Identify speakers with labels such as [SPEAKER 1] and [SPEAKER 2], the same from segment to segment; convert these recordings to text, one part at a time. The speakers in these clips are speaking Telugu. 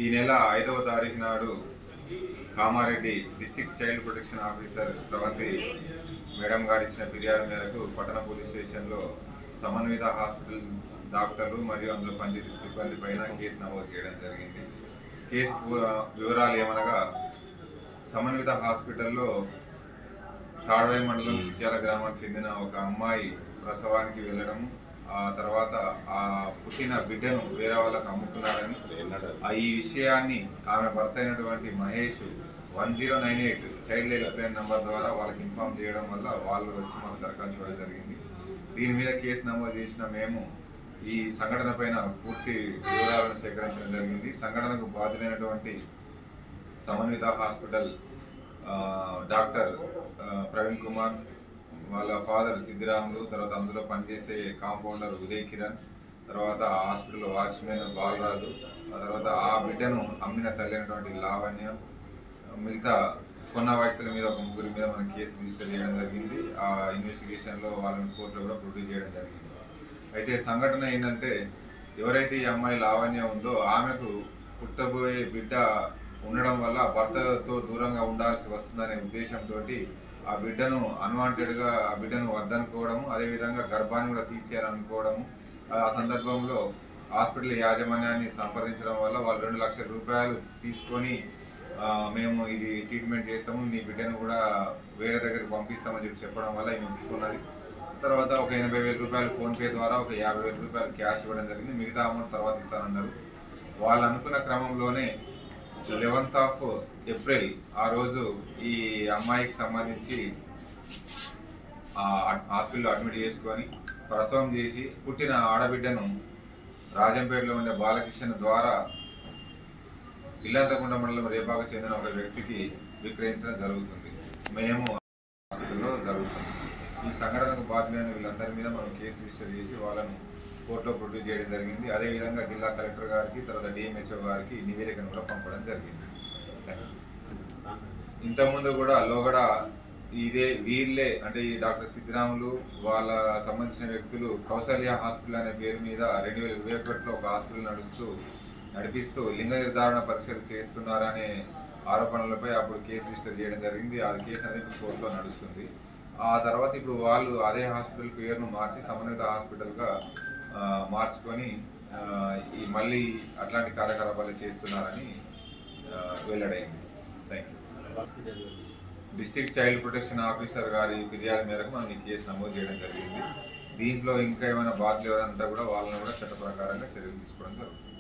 [SPEAKER 1] ఈ నెల 5వ తారీఖు నాడు Kamareddy district child protection officer Sravanthi madam గారు ఇచ్చిన ఫిర్యాదు మేరకు పట్టణ పోలీస్ స్టేషన్లో సమన్విత హాస్పిటల్ డాక్టర్లు మరియు అందులో పనిచేసే సిబ్బంది పైన కేసు నమోదు చేయడం జరిగింది. కేసు వివరాలు ఏమనగా, సమన్విత హాస్పిటల్లో తాడవాయి మండలం చిట్యాల గ్రామానికి చెందిన ఒక అమ్మాయి ప్రసవానికి వెళ్ళడం, ఆ తర్వాత ఆ పుట్టిన బిడ్డను వేరే వాళ్ళకు అమ్ముకున్నారని, ఈ విషయాన్ని ఆమె భర్త అయినటువంటి Mahesh 1098 child help line number ద్వారా వాళ్ళకి ఇన్ఫార్మ్ చేయడం వల్ల వాళ్ళు వచ్చి మనకు దరఖాస్తు ఇవ్వడం జరిగింది. దీని మీద కేసు నమోదు చేసిన మేము ఈ సంఘటన పైన పూర్తి వివరాలను సేకరించడం జరిగింది. సంఘటనకు బాధ్యులైనటువంటి సమన్విత హాస్పిటల్ డాక్టర్ ప్రవీణ్ కుమార్, వాళ్ళ ఫాదర్ సిద్ధిరాములు, తర్వాత అందులో పనిచేసే కాంపౌండర్ ఉదయ్ కిరణ్, తర్వాత హాస్పిటల్ వాచ్మెన్ బాలరాజు, ఆ తర్వాత ఆ బిడ్డను అమ్మిన తల్లి అయినటువంటి లావణ్య, మిగతా కొన్న వ్యక్తుల మీద ఒక ముగ్గురి మీద మనం కేసు రిజిస్టర్ చేయడం జరిగింది. ఆ ఇన్వెస్టిగేషన్లో వాళ్ళని కోర్టులో కూడా ప్రొడ్యూస్ చేయడం జరిగింది. అయితే సంఘటన ఏంటంటే, ఎవరైతే ఈ అమ్మాయి లావణ్య ఉందో ఆమెకు పుట్టబోయే బిడ్డ ఉండడం వల్ల భర్తతో దూరంగా ఉండాల్సి వస్తుందనే ఉద్దేశంతో ఆ బిడ్డను అన్వాంటెడ్గా ఆ బిడ్డను వద్దనుకోవడము, అదేవిధంగా గర్భాన్ని కూడా తీసేయాలనుకోవడము. ఆ సందర్భంలో హాస్పిటల్ యాజమాన్యాన్ని సంప్రదించడం వల్ల వాళ్ళు 2 లక్షల రూపాయలు తీసుకొని మేము ఇది ట్రీట్మెంట్ చేస్తాము, నీ బిడ్డను కూడా వేరే దగ్గరికి పంపిస్తామని చెప్పడం వల్ల ఈమె ఒప్పుకున్నది. తర్వాత ఒక 80,000 రూపాయలు ఫోన్పే ద్వారా ఒక 50,000 రూపాయలు క్యాష్ ఇవ్వడం జరిగింది. మిగతా అమౌంట్ తర్వాత ఇస్తానన్నారు. వాళ్ళు అనుకున్న క్రమంలోనే 11th ఏప్రిల్ ఆ రోజు ఈ అమ్మాయికి సంబంధించి హాస్పిటల్లో అడ్మిట్ చేసుకొని ప్రసవం చేసి పుట్టిన ఆడబిడ్డను రాజంపేటలో ఉండే బాలకృష్ణ ద్వారా ఇల్లంతకుంట మండలం రేపాకు చెందిన ఒక వ్యక్తికి విక్రయించడం జరుగుతుంది. మేము హాస్పిటల్లో జరుగుతుంది. ఈ సంఘటనకు బాధ్యులైన వీళ్ళందరి మీద మనం కేసు రిజిస్టర్ చేసి వాళ్ళను కోర్టులో ప్రొడ్యూస్ చేయడం జరిగింది. అదేవిధంగా జిల్లా కలెక్టర్ గారికి, తర్వాత డిఎంహెచ్ఓ గారికి నివేదికను కూడా పంపడం జరిగింది. ఇంతకుముందు కూడా లోగడ వీళ్ళే అంటే ఈ డాక్టర్ సిద్ధిరాములు వాళ్ళ సంబంధించిన వ్యక్తులు కౌసల్య హాస్పిటల్ అనే పేరు మీద 2021లో ఒక హాస్పిటల్ నడిపిస్తూ లింగ నిర్ధారణ పరీక్షలు చేస్తున్నారనే ఆరోపణలపై అప్పుడు కేసు రిజిస్టర్ చేయడం జరిగింది. అది కేసు అనేది కోర్టులో నడుస్తుంది. ఆ తర్వాత ఇప్పుడు వాళ్ళు అదే హాస్పిటల్ పేరును మార్చి సమన్విత హాస్పిటల్గా మార్చుకొని ఈ మళ్ళీ అట్లాంటి కార్యకలాపాలు చేస్తున్నారని వెల్లడైంది. Thank you. District child protection officer గారి ఫిర్యాదు మేరకు మనం ఈ కేసు నమోదు చేయడం జరిగింది. దీంట్లో ఇంకా ఏమైనా బాధ్యులు ఎవరంటే కూడా వాళ్ళని కూడా చట్ట ప్రకారంగా చర్యలు తీసుకోవడం జరుగుతుంది.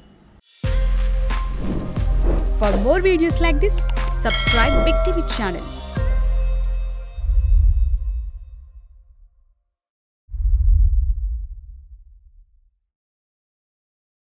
[SPEAKER 2] For more videos like this, subscribe Big TV channel.